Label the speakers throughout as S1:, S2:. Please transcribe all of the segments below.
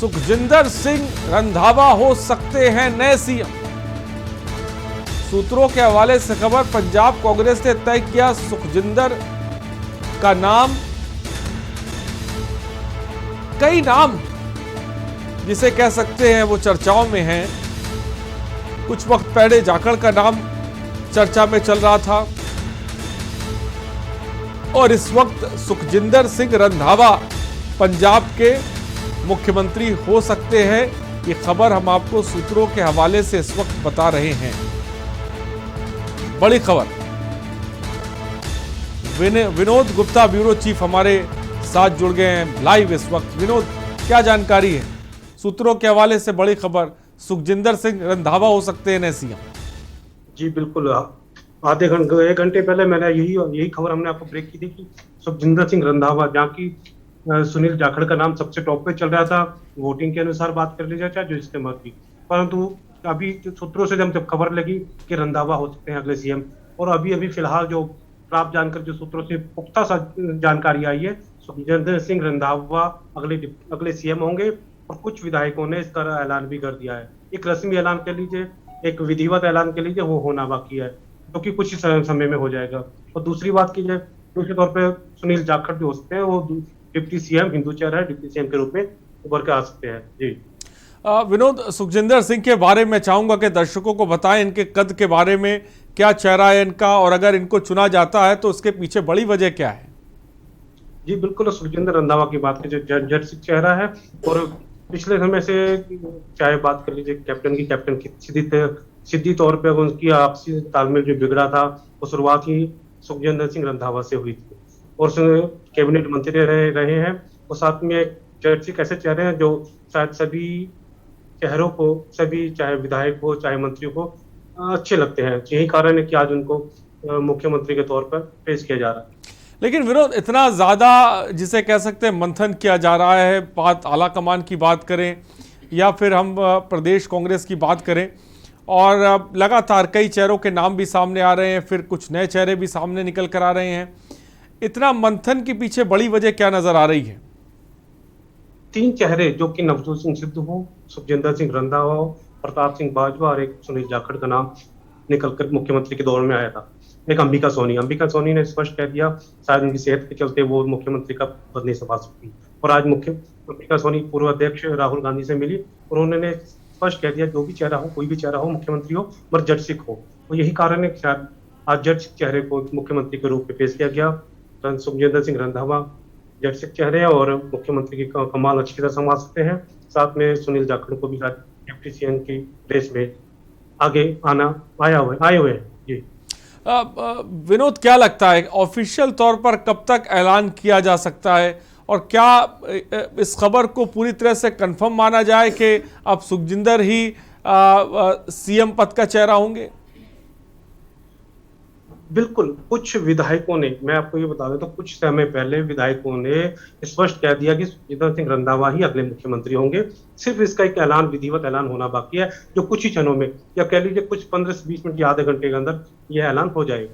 S1: सुखजिंदर सिंह रंधावा हो सकते हैं नए सीएम। सूत्रों के हवाले से खबर, पंजाब कांग्रेस ने तय किया सुखजिंदर का नाम। कई नाम जिसे कह सकते हैं वो चर्चाओं में हैं। कुछ वक्त पहले जाखड़ का नाम चर्चा में चल रहा था और इस वक्त सुखजिंदर सिंह रंधावा पंजाब के मुख्यमंत्री हो सकते हैं। ये खबर हम आपको सूत्रों के हवाले से इस वक्त बता रहे हैं। बड़ी खबर, विनोद गुप्ता ब्यूरो चीफ हमारे साथ जुड़ गए हैं लाइव इस वक्त। विनोद, क्या जानकारी है? सूत्रों के हवाले से बड़ी खबर, सुखजिंदर सिंह रंधावा हो सकते हैं नए सीएम।
S2: जी बिल्कुल, आधे घंटे 1 घंटे पहले मैंने यही खबर हमने आपको ब्रेक की थी कि सुखजिंदर सिंह रंधावा, जहाँ की सुनील जाखड़ का नाम सबसे टॉप पे चल रहा था वोटिंग के अनुसार बात कर ली जाए चाहे जो इसके मत की, परंतु अभी सूत्रों से जब खबर लगी कि रंधावा हो सकते हैं अगले सीएम, और अभी फिलहाल जो प्राप्त जानकारी, जो सूत्रों से पुख्ता सा जानकारी आई है, सुखजिंदर सिंह रंधावा अगले सीएम होंगे। और कुछ विधायकों ने इसका ऐलान भी कर दिया है। एक रस्मी ऐलान कर लीजिए, एक विधिवत ऐलान कर लीजिए, वो होना बाकी है, क्योंकि कुछ ही समय में हो जाएगा। और दूसरी बात की जाए, दूसरे तौर पे सुनील जाखड़ जो हो सकते हैं वो डिप्टी सीएम, हिंदू चेहरा है, डिप्टी सीएम के रूप में उभर के आ सकते हैं। जी
S1: विनोद, सुखजिंदर सिंह के बारे में चाहूंगा कि दर्शकों को बताएं इनके कद के बारे में, क्या चेहरा है इनका, और अगर इनको चुना जाता है तो उसके पीछे बड़ी वजह क्या है? जी
S2: बिल्कुल, सुखजिंदर रंधावा की बात की जो जर्सी चेहरा है, और पिछले समय से चाहे बात कर लीजिए कैप्टन की सीधी तौर पे उनकी आपसी तालमेल जो बिगड़ा था, वो शुरुआत ही सुखजिंदर सिंह रंधावा से हुई थी, और कैबिनेट मंत्री रहे हैं। और साथ में चर्चित कैसे चेहरे हैं जो शायद सभी चेहरों को, सभी चाहे विधायक हो चाहे मंत्री को अच्छे लगते हैं। यही कारण है कि आज उनको मुख्यमंत्री के तौर पर पेश किया जा रहा है।
S1: लेकिन विनोद, इतना ज्यादा जिसे कह सकते हैं मंथन किया जा रहा है, बात आला कमान की बात करें या फिर हम प्रदेश कांग्रेस की बात करें, और लगातार कई चेहरों के नाम भी सामने आ रहे हैं, फिर कुछ नए चेहरे भी सामने निकल कर आ रहे हैं। इतना मंथन के पीछे बड़ी वजह क्या नजर आ रही है?
S2: 3 चेहरे, जो कि नवजोत सिंह सिद्धू हो, सुखजिंदर सिंह रंधावा हो, प्रताप सिंह बाजवा और एक सुनील जाखड़ का नाम निकलकर मुख्यमंत्री के दौर में आया था। एक अंबिका सोनी ने स्पष्ट कह दिया, शायद उनकी सेहत के चलते वो मुख्यमंत्री का पद नहीं संभाल सकती। और आज अंबिका सोनी पूर्व अध्यक्ष राहुल गांधी से मिली और उन्होंने स्पष्ट कह दिया, जो भी चेहरा हो, कोई भी चेहरा हो, मुख्यमंत्री हो, मगर जज सिख हो। तो यही कारण है कि शायद आज जज चेहरे को मुख्यमंत्री के रूप में पेश किया गया। सुखजिंदर सिंह रंधावा जज सिख चेहरे हैं और मुख्यमंत्री की कमान अच्छी तरह संभाल सकते हैं। साथ में सुनील जाखड़ को भी शायद डिप्टी सीएम की रेस में आगे आए हुए हैं। जी
S1: विनोद, क्या लगता है ऑफिशियल तौर पर कब तक ऐलान किया जा सकता है, और क्या इस खबर को पूरी तरह से कंफर्म माना जाए कि अब सुखजिंदर ही सीएम पद का चेहरा होंगे?
S2: बिल्कुल, कुछ विधायकों ने, मैं आपको ये बता देता हूँ, कुछ समय पहले विधायकों ने स्पष्ट कह दिया कि सुखजिंदर सिंह रंधावा ही अगले मुख्यमंत्री होंगे। सिर्फ इसका एक ऐलान, विधिवत ऐलान होना बाकी है, जो कुछ ही क्षणों में, या कह लीजिए कुछ 15 से 20 मिनट या आधे घंटे के अंदर यह ऐलान हो जाएगा।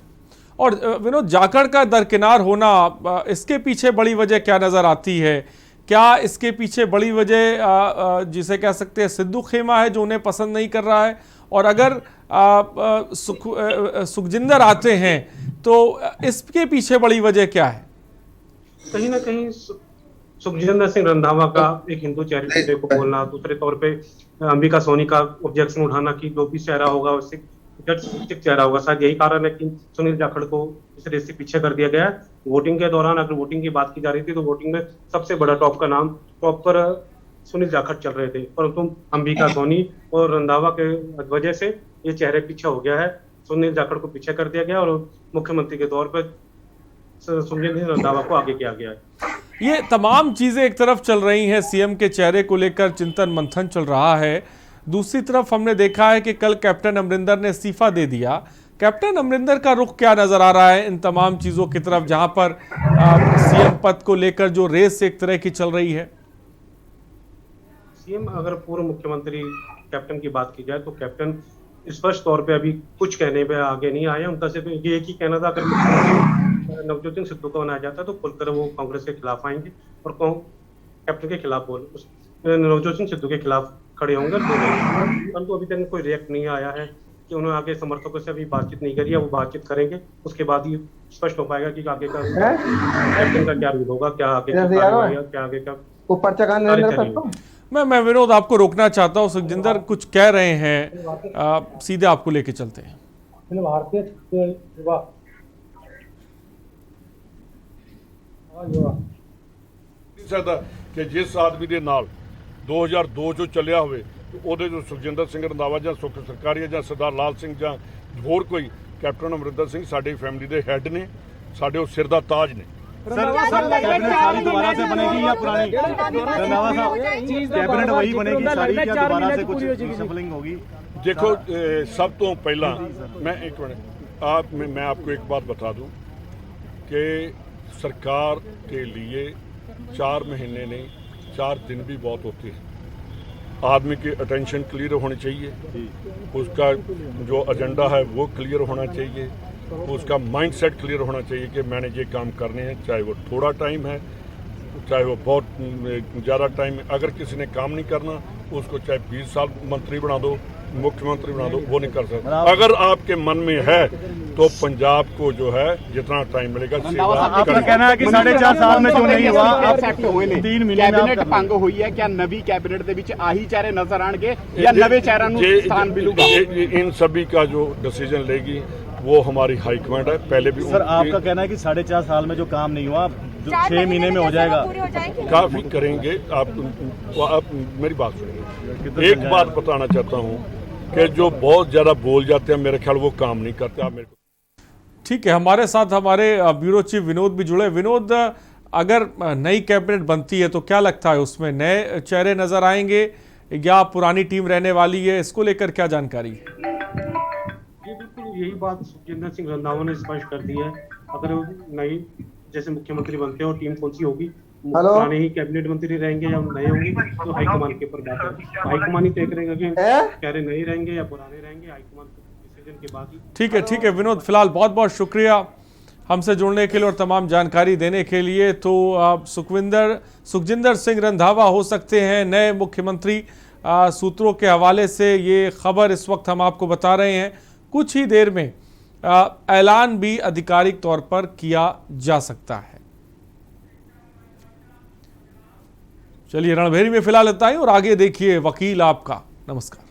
S1: और विनोद, जाखड़ का दरकिनार होना, इसके पीछे बड़ी वजह क्या नजर आती है? क्या इसके पीछे बड़ी वजह जिसे कह सकते हैं सिद्धू खेमा है जो उन्हें पसंद नहीं कर रहा है, और अगर सुखजिंदर आते हैं तो इसके पीछे बड़ी वजह क्या है?
S2: कहीं ना कहीं सुखजिंदर सिंह रंधावा का एक हिंदू चेहरे को बोलना, दूसरे तौर पे अंबिका सोनी का ऑब्जेक्शन उठाना कि जो भी चेहरा होगा उससे चेहरा होगा, शायद यही कारण है कि सुनील जाखड़ को इस रेस से पीछे कर दिया गया है। वोटिंग के दौरान अगर वोटिंग की बात की जा रही थी तो वोटिंग में सबसे बड़ा टॉप पर सुनील जाखड़ चल रहे थे, परंतु अंबिका सोनी और रंधावा के वजह से ये चेहरे पीछे हो गया है। सुनील जाखड़ को पीछे कर दिया गया और मुख्यमंत्री के तौर पर सुखजिंदर रंधावा को आगे किया गया है।
S1: ये तमाम चीजें एक तरफ चल रही हैं, सीएम के चेहरे को लेकर चिंतन मंथन चल रहा है। दूसरी तरफ हमने देखा है कि कल कैप्टन अमरिंदर ने इस्तीफा दे दिया। कैप्टन अमरिंदर का रुख क्या नजर आ रहा है इन तमाम चीजों की तरफ, जहां पर सीएम पद को लेकर जो रेस एक तरह की चल रही है?
S2: सीएम, अगर पूर्व मुख्यमंत्री कैप्टन की बात की जाए तो कैप्टन स्पष्ट तौर पे अभी कुछ कहने पे आगे नहीं आए। उनका सिर्फ ये एक ही कहना था, अगर नवजोत सिंह सिद्धू को बनाया जाता है तो खुलकर वो कांग्रेस के खिलाफ आएंगे और कैप्टन के खिलाफ नवजोत सिंह सिद्धू के खिलाफ खड़े होंगे और बोलेंगे। परंतु अभी तक कोई रिएक्ट नहीं आया है कि उन्होंने आगे समर्थकों से अभी बातचीत नहीं करी है। वो बातचीत करेंगे, उसके बाद ही स्पष्ट हो पाएगा कि आगे का कैप्टन का क्या रूल होगा, क्या आगे की कार्रवाई है, क्या आगे का
S3: ऊपर चकान
S2: कार्य चलेगा।
S1: मैं विनोद आपको रोकना चाहता हूँ, सुखजिंदर कुछ कह रहे हैं, सीधे आपको लेके चलते हैं।
S2: भारतीय युवा
S4: ਸਕਦਾ ਕਿ ਜਿਸ ਆਦਮੀ ਦੇ ਨਾਲ 2002 ਚੋਂ ਚੱਲਿਆ ਹੋਵੇ ਉਹਦੇ ਜੋ ਸੁਖਜਿੰਦਰ ਸਿੰਘ ਰੰਧਾਵਾ ਜਾਂ ਸੁਖ ਸਰਕਾਰੀ ਜਾਂ ਸਰਦਾਰ ਲਾਲ ਸਿੰਘ ਜਾਂ ਹੋਰ ਕੋਈ ਕੈਪਟਨ ਅਮਰਿੰਦਰ ਸਿੰਘ ਸਾਡੀ ਫੈਮਿਲੀ ਦੇ ਹੈੱਡ ਨੇ, ਸਾਡੇ ਉਹ ਸਿਰ ਦਾ ਤਾਜ ਨੇ।
S5: कैबिनेट सारी दोबारा से बनेगी या पुरानी? रंधावा साहब, कैबिनेट वही बनेगी सारी या दोबारा से कुछ शफलिंग होगी?
S4: देखो सब तो पहला मैं एक मिनट मैं आपको एक बात बता दूं कि सरकार के लिए 4 महीने नहीं 4 दिन भी बहुत होते हैं। आदमी की अटेंशन क्लियर होनी चाहिए, उसका जो एजेंडा है वो क्लियर होना चाहिए, उसका माइंडसेट क्लियर होना चाहिए कि मैंने ये काम करने हैं, चाहे वो थोड़ा टाइम है चाहे वो बहुत ज़्यादा टाइम है। अगर किसी ने काम नहीं करना उसको चाहे 20 साल मंत्री बना दो, मुख्यमंत्री बना दो, वो नहीं कर सकता। अगर आपके मन में है तो पंजाब को जो है जितना टाइम मिलेगा
S5: आपका कहना है कि 4.5 साल में जो नहीं हुआ अब 3 महीने
S6: कैबिनेट भंग हुई है, क्या नवी कैबिनेट ਦੇ ਵਿੱਚ ਆਹੀ ਚਿਹਰੇ ਨਜ਼ਰ ਆਣਗੇ ਜਾਂ ਨਵੇਂ ਚਿਹਰਿਆਂ ਨੂੰ ਸਥਾਨ ਮਿਲੂਗਾ?
S4: इन सभी का जो डिसीजन लेगी वो हमारी हाईकमांड है। पहले भी
S5: सर आपका कहना है कि 4.5 साल में जो काम नहीं हुआ 6 महीने में हो जाएगा?
S4: काफी करेंगे। आप मेरी बात सुनिए, एक बात बताना चाहता हूँ कि जो बहुत ज्यादा बोल जाते हैं मेरे ख्याल वो काम नहीं करते। आप मेरे को
S1: ठीक है, हमारे साथ हमारे ब्यूरो चीफ विनोद भी जुड़े। विनोद, अगर नई कैबिनेट बनती है तो क्या लगता है उसमें नए चेहरे नजर आएंगे या पुरानी टीम रहने वाली है, इसको लेकर क्या जानकारी?
S2: ये बिल्कुल यही बात सुखजिंदर सिंह रंधावा ने स्पष्ट कर दी है। अगर नई जैसे मुख्यमंत्री बनते हैं और टीम कौन सी होगी, पुराने ही कैबिनेट मंत्री रहेंगे या नए होंगे, तो हाईकमान के ऊपर बात है। हाईकमान ही तय करेगा कि चेहरे नए रहेंगे या पुराने रहेंगे, हाईकमान के डिसीजन के बाद ही।
S1: ठीक है विनोद, फिलहाल बहुत बहुत शुक्रिया हमसे जुड़ने के लिए और तमाम जानकारी देने के लिए। तो सुखजिंदर सिंह रंधावा हो सकते हैं नए मुख्यमंत्री, सूत्रों के हवाले से ये खबर इस वक्त हम आपको बता रहे हैं। कुछ ही देर में ऐलान भी आधिकारिक तौर पर किया जा सकता है। चलिए, रणभेरी में फिलहाल इतना ही और आगे देखिए वकील आपका। नमस्कार।